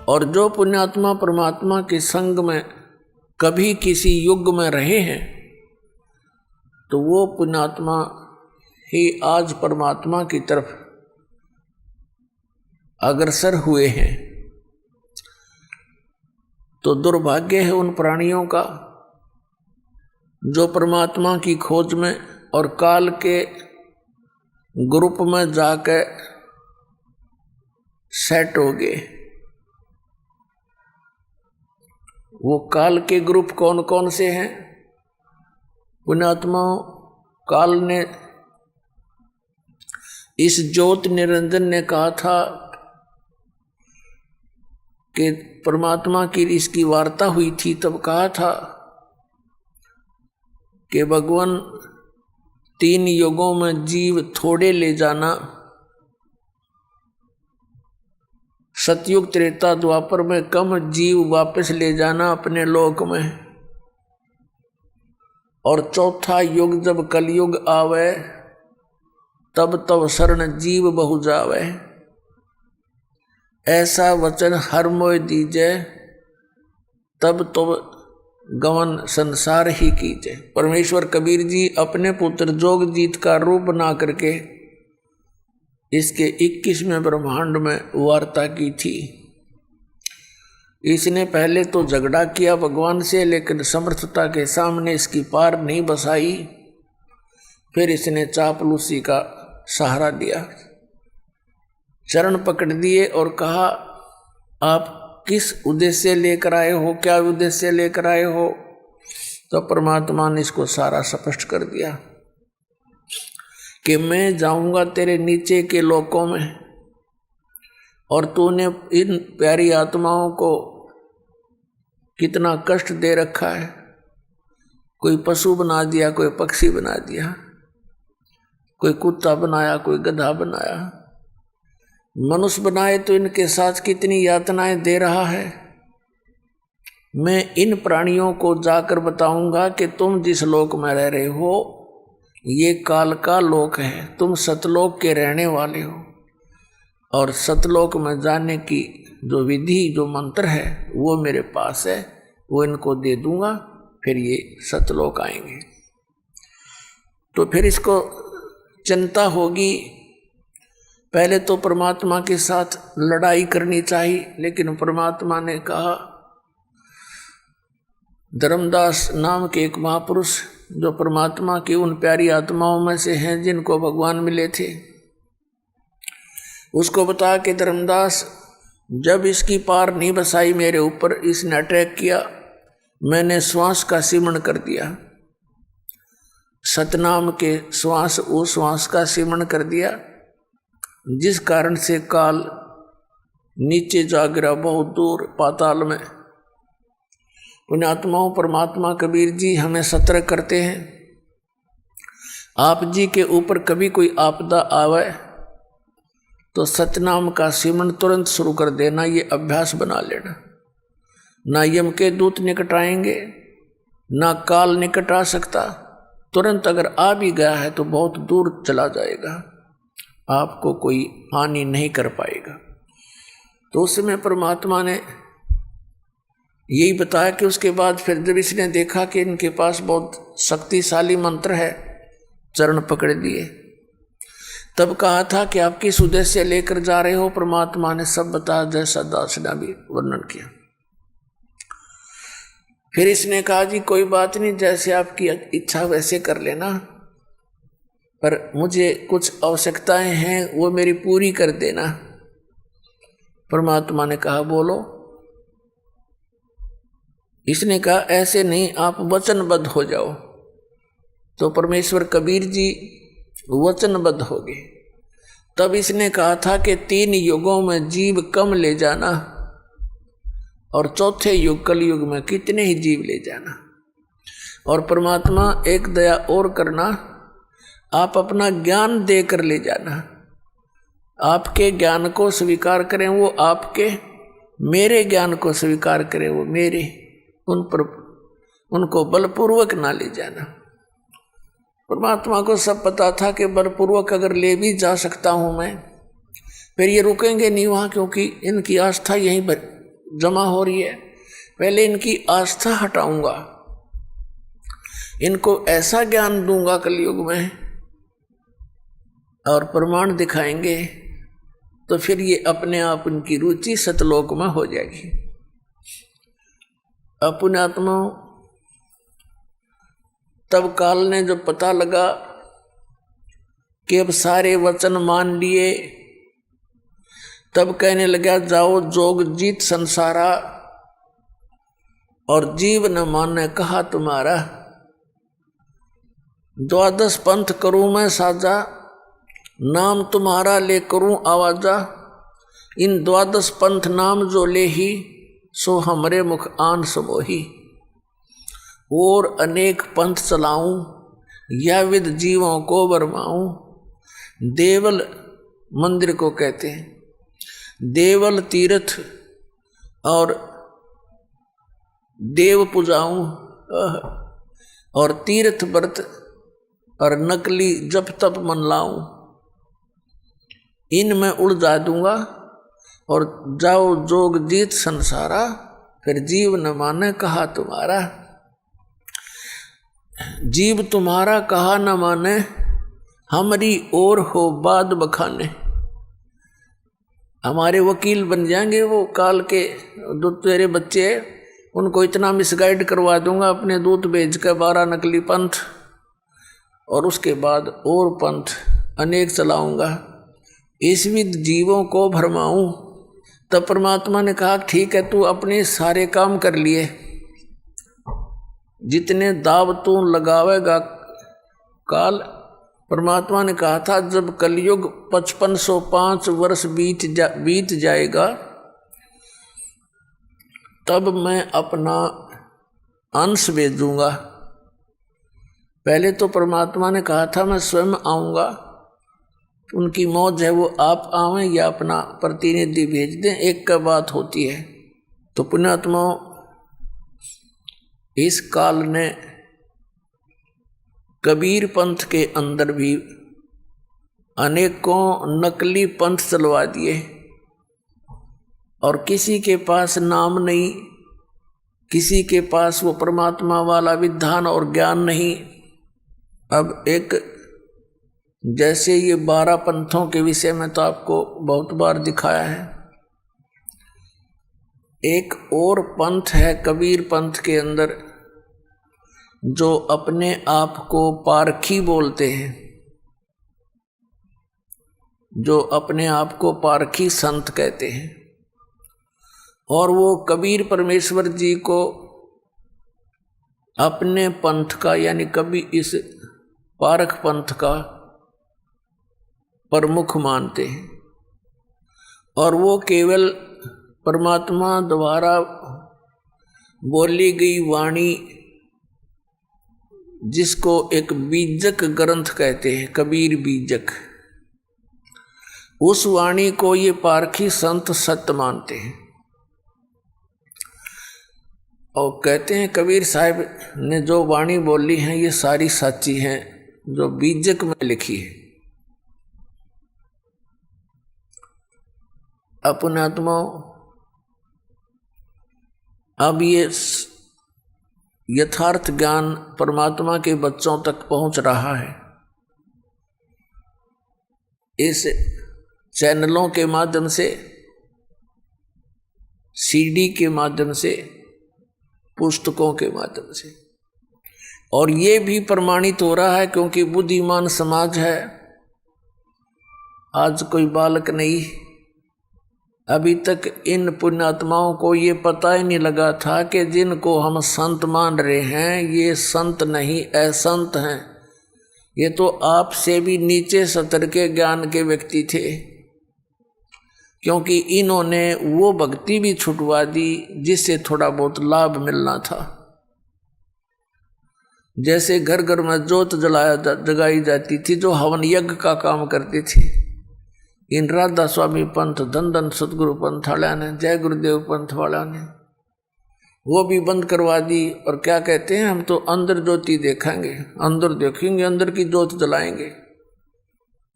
और जो पुण्यात्मा परमात्मा के संग में कभी किसी युग में रहे हैं तो वो पुण्यात्मा ही आज परमात्मा की तरफ अग्रसर हुए हैं। तो दुर्भाग्य है उन प्राणियों का जो परमात्मा की खोज में और काल के ग्रुप में जाकर सेट हो गए। वो काल के ग्रुप कौन कौन से हैं? पुण्यात्माओं, काल ने इस ज्योत निरंजन ने कहा था कि परमात्मा की इसकी वार्ता हुई थी, तब कहा था कि भगवान 3 युगों में जीव थोड़े ले जाना, सतयुग त्रेता द्वापर में कम जीव वापस ले जाना अपने लोक में, और चौथा युग जब कलयुग आवे तब तब शरण जीव बहु जावे। ऐसा वचन हर मोय दीजे तब तो गवन संसार ही कीजे। परमेश्वर कबीर जी अपने पुत्र जोगजीत का रूप बना करके इसके 21वें ब्रह्मांड में वार्ता की थी। इसने पहले तो झगड़ा किया भगवान से, लेकिन समर्थता के सामने इसकी पार नहीं बसाई। फिर इसने चापलूसी का सहारा दिया, चरण पकड़ दिए और कहा आप किस उद्देश्य लेकर आए हो, क्या उद्देश्य लेकर आए हो? तो परमात्मा ने इसको सारा स्पष्ट कर दिया कि मैं जाऊंगा तेरे नीचे के लोकों में, और तूने इन प्यारी आत्माओं को कितना कष्ट दे रखा है। कोई पशु बना दिया, कोई पक्षी बना दिया, कोई कुत्ता बनाया, कोई गधा बनाया, मनुष्य बनाए तो इनके साथ कितनी यातनाएं दे रहा है। मैं इन प्राणियों को जाकर बताऊंगा कि तुम जिस लोक में रह रहे हो ये काल का लोक है, तुम सतलोक के रहने वाले हो, और सतलोक में जाने की जो विधि, जो मंत्र है वो मेरे पास है, वो इनको दे दूंगा, फिर ये सतलोक आएंगे। तो फिर इसको चिंता होगी, पहले तो परमात्मा के साथ लड़ाई करनी चाहिए, लेकिन परमात्मा ने कहा, धर्मदास नाम के एक महापुरुष जो परमात्मा की उन प्यारी आत्माओं में से हैं जिनको भगवान मिले थे, उसको बता के धर्मदास जब इसकी पार नहीं बसाई मेरे ऊपर, इसने अटैक किया, मैंने श्वास का सिमरण कर दिया, सतनाम के श्वास, वो श्वास का सिमरण कर दिया, जिस कारण से काल नीचे जा गिरा बहुत दूर पाताल में। पुण्यात्माओं, परमात्मा कबीर जी हमें सतर्क करते हैं। आप जी के ऊपर कभी कोई आपदा आवे तो सतनाम का सिमरण तुरंत शुरू कर देना, ये अभ्यास बना लेना। ना यम के दूत निकट आएंगे, ना काल निकट आ सकता, तुरंत अगर आ भी गया है तो बहुत दूर चला जाएगा, आपको कोई हानि नहीं कर पाएगा। तो उस समय परमात्मा ने यही बताया कि उसके बाद फिर जब इसने देखा कि इनके पास बहुत शक्तिशाली मंत्र है, चरण पकड़ दिए, तब कहा था कि आप किस उद्देश्य लेकर जा रहे हो? परमात्मा ने सब बताया, जैसा दास ने भी वर्णन किया। फिर इसने कहा जी कोई बात नहीं, जैसे आपकी इच्छा वैसे कर लेना, पर मुझे कुछ आवश्यकताएं हैं वो मेरी पूरी कर देना। परमात्मा ने कहा बोलो। इसने कहा ऐसे नहीं, आप वचनबद्ध हो जाओ। तो परमेश्वर कबीर जी वचनबद्ध हो गए। तब इसने कहा था कि 3 युगों में जीव कम ले जाना, और चौथे युग कलयुग में कितने ही जीव ले जाना। और परमात्मा एक दया और करना, आप अपना ज्ञान देकर ले जाना, आपके ज्ञान को स्वीकार करें वो आपके, मेरे ज्ञान को स्वीकार करें वो मेरे, उन पर उनको बलपूर्वक ना ले जाना। परमात्मा को सब पता था कि बलपूर्वक अगर ले भी जा सकता हूं मैं, फिर ये रुकेंगे नहीं वहां, क्योंकि इनकी आस्था यहीं जमा हो रही है, पहले इनकी आस्था हटाऊंगा, इनको ऐसा ज्ञान दूंगा कलयुग में और प्रमाण दिखाएंगे, तो फिर ये अपने आप इनकी रुचि सतलोक में हो जाएगी। पुण्यात्मा, तब काल ने जब पता लगा कि अब सारे वचन मान लिए, तब कहने लगा जाओ जोग जीत संसारा, और जीव न माने कहा तुम्हारा। 12 पंथ करूं मैं साजा, नाम तुम्हारा ले करूं आवाजा। इन 12 पंथ नाम जो ले ही, सो हमरे मुख आन समोही। और अनेक पंथ चलाऊं, या विद जीवों को बरमाऊं। देवल मंदिर को कहते हैं, देवल तीर्थ और देव पूजाऊं, और तीर्थ व्रत और नकली जप तप मन लाऊं। इनमें उलझा दूंगा और जाओ जोग जीत संसारा, फिर जीव न माने कहा तुम्हारा। जीव तुम्हारा कहा न माने, हमारी ओर हो बाद बखाने। हमारे वकील बन जाएंगे वो काल के, जो तेरे बच्चे उनको इतना मिसगाइड करवा दूंगा अपने दूत भेज कर 12 नकली पंथ, और उसके बाद और पंथ अनेक चलाऊंगा, इस विद जीवों को भरमाऊं। तब परमात्मा ने कहा ठीक है, तू अपने सारे काम कर लिए, जितने दाव तू लगावेगा काल। परमात्मा ने कहा था जब कलयुग 5505 वर्ष बीत जाएगा, तब मैं अपना अंश भेजूंगा। पहले तो परमात्मा ने कहा था मैं स्वयं आऊंगा, उनकी मौज है वो आप आवें या अपना प्रतिनिधि भेज दें, एक का बात होती है। तो पुण्यात्मा, इस काल ने कबीर पंथ के अंदर भी अनेकों नकली पंथ चलवा दिए, और किसी के पास नाम नहीं, किसी के पास वो परमात्मा वाला विधान और ज्ञान नहीं। अब एक जैसे ये 12 पंथों के विषय में तो आपको बहुत बार दिखाया है, एक और पंथ है कबीर पंथ के अंदर, जो अपने आप को पारखी बोलते हैं, जो अपने आप को पारखी संत कहते हैं। और वो कबीर परमेश्वर जी को अपने पंथ का, यानी कभी इस पारख पंथ का प्रमुख मानते हैं, और वो केवल परमात्मा द्वारा बोली गई वाणी, जिसको एक बीजक ग्रंथ कहते हैं, कबीर बीजक, उस वाणी को ये पारखी संत सत्य मानते हैं, और कहते हैं कबीर साहब ने जो वाणी बोली है ये सारी सच्ची है, जो बीजक में लिखी है। अपने आत्मा, अब ये यथार्थ ज्ञान परमात्मा के बच्चों तक पहुंच रहा है, इस चैनलों के माध्यम से, सीडी के माध्यम से, पुस्तकों के माध्यम से। और ये भी प्रमाणित हो रहा है क्योंकि बुद्धिमान समाज है। आज कोई बालक नहीं, अभी तक इन पुण्यात्माओं को ये पता ही नहीं लगा था कि जिनको हम संत मान रहे हैं ये संत नहीं असंत हैं, ये तो आपसे भी नीचे स्तर के ज्ञान के व्यक्ति थे, क्योंकि इन्होंने वो भक्ति भी छुटवा दी जिससे थोड़ा बहुत लाभ मिलना था। जैसे घर घर में जोत जगाई जाती थी जो हवन यज्ञ का काम करती थी, इन राधा स्वामी पंथ, धन धन सतगुरु पंथ वाला ने, जय गुरुदेव पंथ वाला ने वो भी बंद करवा दी। और क्या कहते हैं, हम तो अंदर ज्योति देखेंगे, अंदर देखेंगे, अंदर की ज्योत जलाएंगे,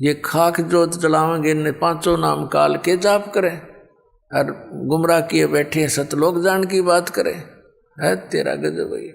ये खाक ज्योत जलाएंगे, ने 5 नाम काल के जाप करें। और गुमराह किए बैठे सतलोक जान की बात करे है तेरा गजब भाई।